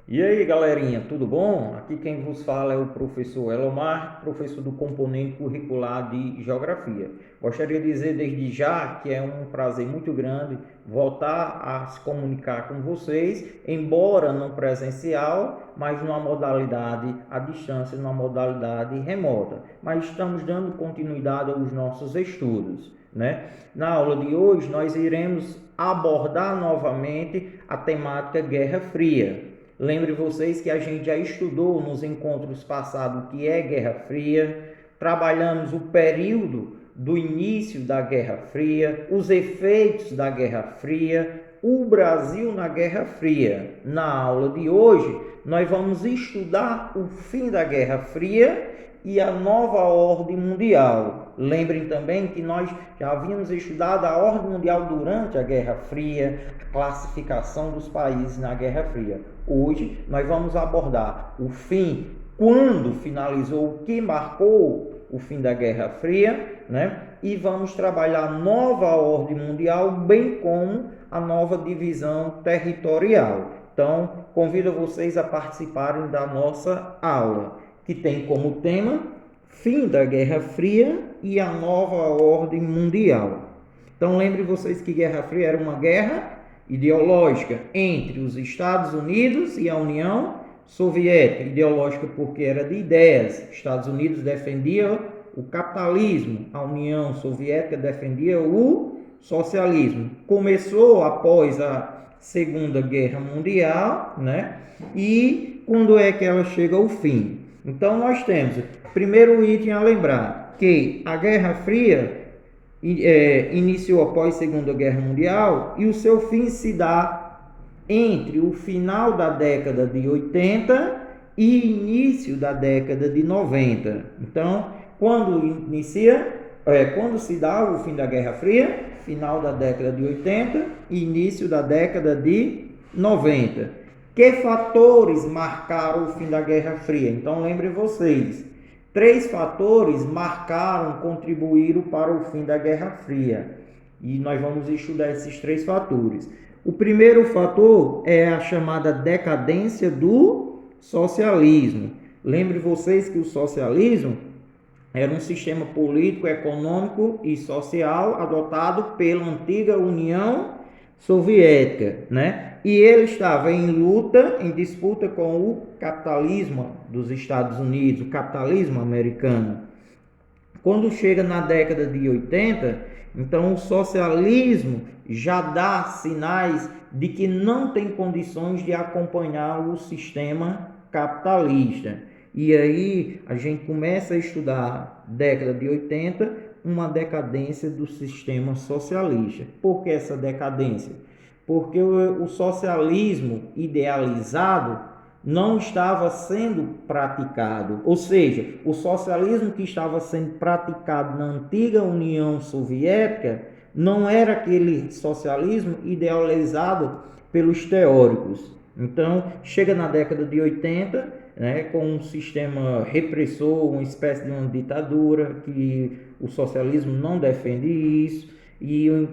E aí, galerinha, tudo bom? Aqui quem vos fala é o professor Elomar, professor do componente curricular de Geografia. Gostaria de dizer desde já que é um prazer muito grande voltar a se comunicar com vocês, embora não presencial, mas numa modalidade à distância, numa modalidade remota. Mas estamos dando continuidade aos nossos estudos, né? Na aula de hoje nós iremos abordar novamente a temática Guerra Fria. Lembre vocês que a gente já estudou nos encontros passados o que é Guerra Fria, trabalhamos o período do início da Guerra Fria, os efeitos da Guerra Fria, o Brasil na Guerra Fria. Na aula de hoje, nós vamos estudar o fim da Guerra Fria e a nova ordem mundial. Lembrem também que nós já havíamos estudado a ordem mundial durante a Guerra Fria, a classificação dos países na Guerra Fria. Hoje nós vamos abordar o fim, quando finalizou, o que marcou o fim da Guerra Fria, né? E vamos trabalhar a nova ordem mundial, bem como a nova divisão territorial. Então, convido vocês a participarem da nossa aula, que tem como tema fim da Guerra Fria e a nova ordem mundial. Então, lembre vocês que Guerra Fria era uma guerra ideológica entre os Estados Unidos e a União Soviética. Ideológica porque era de ideias. Estados Unidos defendia o capitalismo, a União Soviética defendia o socialismo. Começou após a Segunda Guerra Mundial, né? E quando é que ela chega ao fim? Então nós temos, primeiro item a lembrar, que a Guerra Fria iniciou após a Segunda Guerra Mundial e o seu fim se dá entre o final da década de 80 e início da década de 90. Então, quando se dá o fim da Guerra Fria? Final da década de 80 e início da década de 90. Que fatores marcaram o fim da Guerra Fria? Então, lembrem vocês, 3 fatores marcaram, contribuíram para o fim da Guerra Fria. E nós vamos estudar esses 3 fatores. O primeiro fator é a chamada decadência do socialismo. Lembre vocês que o socialismo era um sistema político, econômico e social adotado pela antiga União Soviética, né? E ele estava em luta, em disputa com o capitalismo dos Estados Unidos, o capitalismo americano. Quando chega na década de 80, então o socialismo já dá sinais de que não tem condições de acompanhar o sistema capitalista. E aí a gente começa a estudar, década de 80, uma decadência do sistema socialista. Por que essa decadência? Porque o socialismo idealizado não estava sendo praticado, ou seja, o socialismo que estava sendo praticado na antiga União Soviética não era aquele socialismo idealizado pelos teóricos. Então, chega na década de 80, né, com um sistema repressor, uma espécie de uma ditadura, que o socialismo não defende isso, e o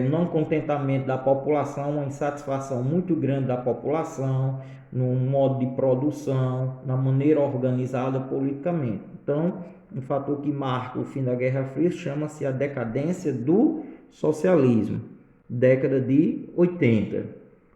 não contentamento da população, uma insatisfação muito grande da população no modo de produção, na maneira organizada politicamente. Então, um fator que marca o fim da Guerra Fria chama-se a decadência do socialismo, década de 80.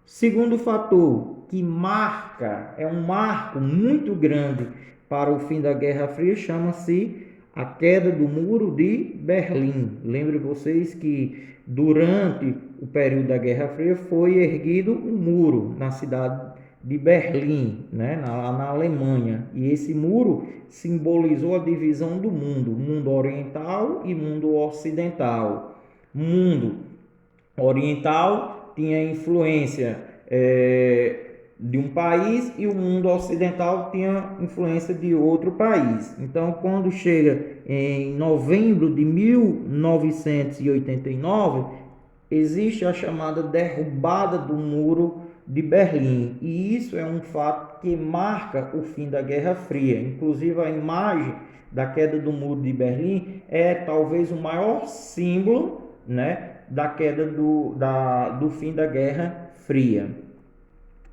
Segundo fator que marca, é um marco muito grande para o fim da Guerra Fria, chama-se a queda do Muro de Berlim. Lembre vocês que durante o período da Guerra Fria foi erguido um muro na cidade de Berlim, né, na Alemanha. E esse muro simbolizou a divisão do mundo oriental e mundo ocidental. Mundo oriental tinha influência de um país e o mundo ocidental tinha influência de outro país. Então, quando chega em novembro de 1989, existe a chamada derrubada do Muro de Berlim. E isso é um fato que marca o fim da Guerra Fria. Inclusive, a imagem da queda do Muro de Berlim é talvez o maior símbolo, né, da queda do fim da Guerra Fria.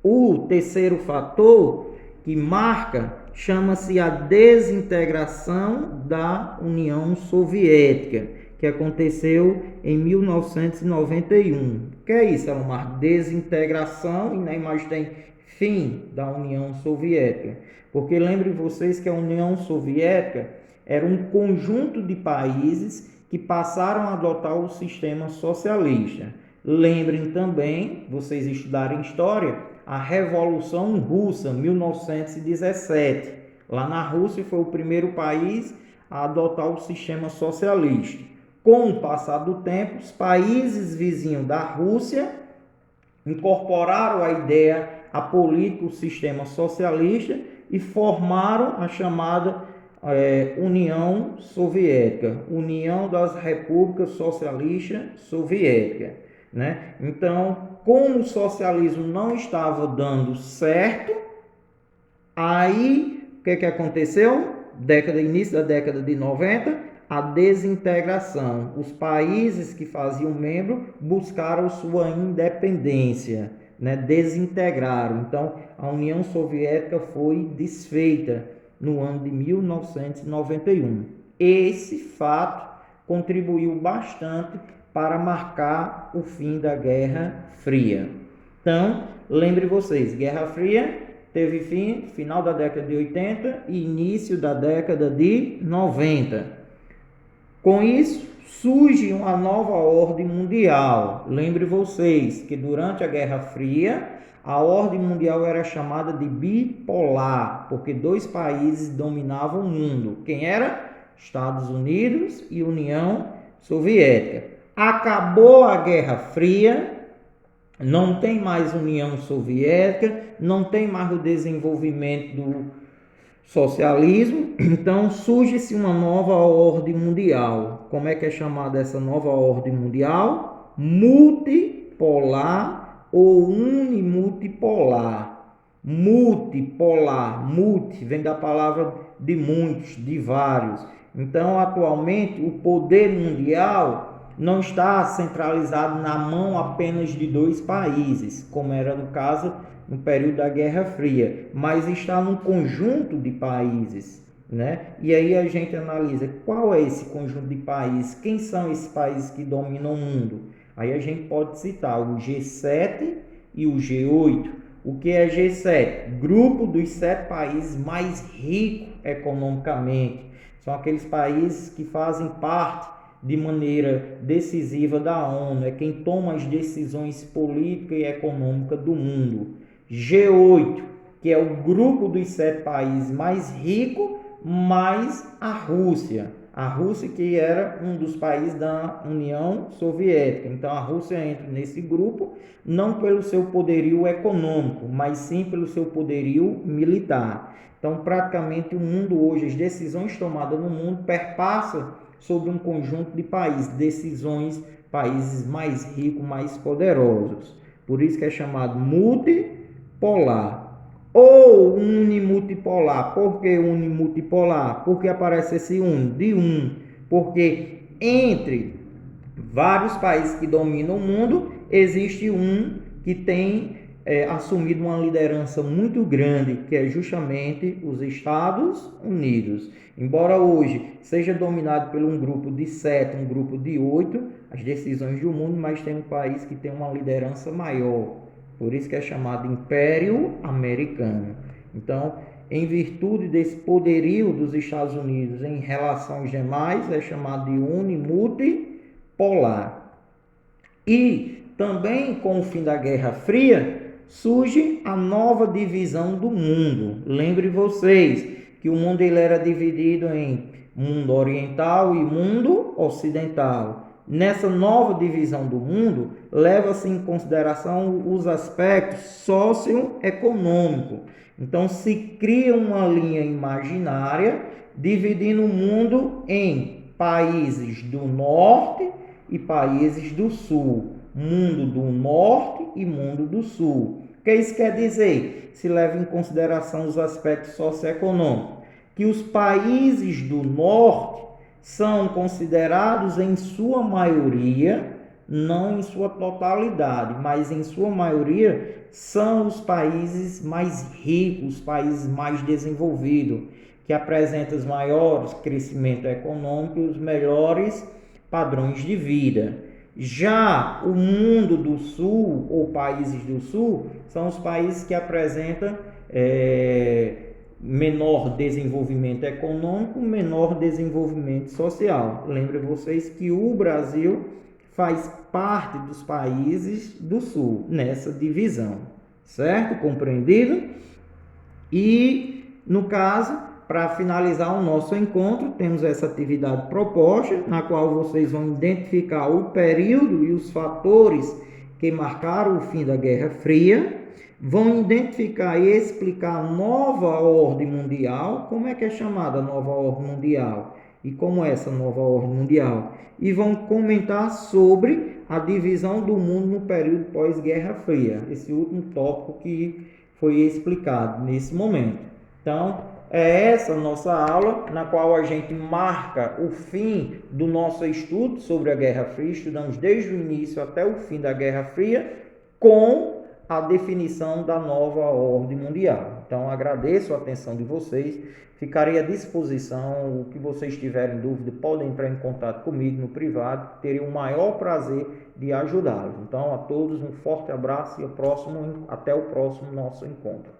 O terceiro fator que marca chama-se a desintegração da União Soviética, que aconteceu em 1991. O que é isso, Elomar? Desintegração, e na imagem tem fim da União Soviética. Porque lembrem vocês que a União Soviética era um conjunto de países que passaram a adotar o sistema socialista. Lembrem também, vocês estudarem história, a Revolução Russa, 1917. Lá na Rússia foi o primeiro país a adotar o sistema socialista. Com o passar do tempo, os países vizinhos da Rússia incorporaram a ideia, a política, o sistema socialista e formaram a chamada União Soviética, União das Repúblicas Socialistas Soviéticas, né? Então, como o socialismo não estava dando certo, aí o que aconteceu? Início da década de 90, a desintegração. Os países que faziam membro buscaram sua independência, né? Desintegraram. Então, a União Soviética foi desfeita no ano de 1991. Esse fato contribuiu bastante para marcar o fim da Guerra Fria. Então, lembre vocês, Guerra Fria teve fim final da década de 80 e início da década de 90. Com isso, surge uma nova ordem mundial. Lembre vocês que durante a Guerra Fria, a ordem mundial era chamada de bipolar, porque dois países dominavam o mundo. Quem era? Estados Unidos e União Soviética. Acabou a Guerra Fria, não tem mais União Soviética, não tem mais o desenvolvimento do socialismo, então surge-se uma nova ordem mundial. Como é que é chamada essa nova ordem mundial? Multipolar ou unimultipolar. Multipolar, multi vem da palavra de muitos, de vários. Então, atualmente, o poder mundial não está centralizado na mão apenas de dois países, como era no caso no período da Guerra Fria, mas está num conjunto de países, né? E aí a gente analisa qual é esse conjunto de países, quem são esses países que dominam o mundo. Aí a gente pode citar o G7 e o G8. O que é G7? Grupo dos 7 países mais ricos economicamente. São aqueles países que fazem parte de maneira decisiva da ONU, é quem toma as decisões políticas e econômicas do mundo. G8, que é o grupo dos 7 países mais ricos, mais a Rússia. A Rússia que era um dos países da União Soviética. Então a Rússia entra nesse grupo não pelo seu poderio econômico, mas sim pelo seu poderio militar. Então praticamente o mundo hoje, as decisões tomadas no mundo perpassam sobre um conjunto de países, países mais ricos, mais poderosos. Por isso que é chamado multipolar ou unimultipolar. Por que unimultipolar? Porque aparece esse porque entre vários países que dominam o mundo, existe um que tem assumido uma liderança muito grande, que é justamente os Estados Unidos. Embora hoje seja dominado por um grupo de 7, um grupo de 8, as decisões do mundo, mas tem um país que tem uma liderança maior. Por isso que é chamado Império Americano. Então, em virtude desse poderio dos Estados Unidos em relação aos demais, é chamado de unimultipolar. E também com o fim da Guerra Fria, surge a nova divisão do mundo. Lembre vocês que o mundo ele era dividido em mundo oriental e mundo ocidental. Nessa nova divisão do mundo, leva-se em consideração os aspectos socioeconômicos. Então, se cria uma linha imaginária dividindo o mundo em países do norte e países do sul. Mundo do norte e mundo do sul. O que isso quer dizer? Se leva em consideração os aspectos socioeconômicos. Que os países do norte são considerados, em sua maioria, não em sua totalidade, mas em sua maioria, são os países mais ricos, os países mais desenvolvidos, que apresentam os maiores crescimento econômico e os melhores padrões de vida. Já o mundo do sul, ou países do sul, são os países que apresentam menor desenvolvimento econômico, menor desenvolvimento social. Lembre vocês que o Brasil faz parte dos países do sul nessa divisão, certo? Compreendido? E no caso, para finalizar o nosso encontro, temos essa atividade proposta, na qual vocês vão identificar o período e os fatores que marcaram o fim da Guerra Fria, vão identificar e explicar a nova ordem mundial, como é que é chamada a nova ordem mundial e como é essa nova ordem mundial, e vão comentar sobre a divisão do mundo no período pós-Guerra Fria, esse último tópico que foi explicado nesse momento. Então, é essa nossa aula, na qual a gente marca o fim do nosso estudo sobre a Guerra Fria, estudamos desde o início até o fim da Guerra Fria, com a definição da nova ordem mundial. Então, agradeço a atenção de vocês, ficarei à disposição, o que vocês tiverem dúvida, podem entrar em contato comigo no privado, terei o maior prazer de ajudá-los. Então, a todos um forte abraço e até o próximo nosso encontro.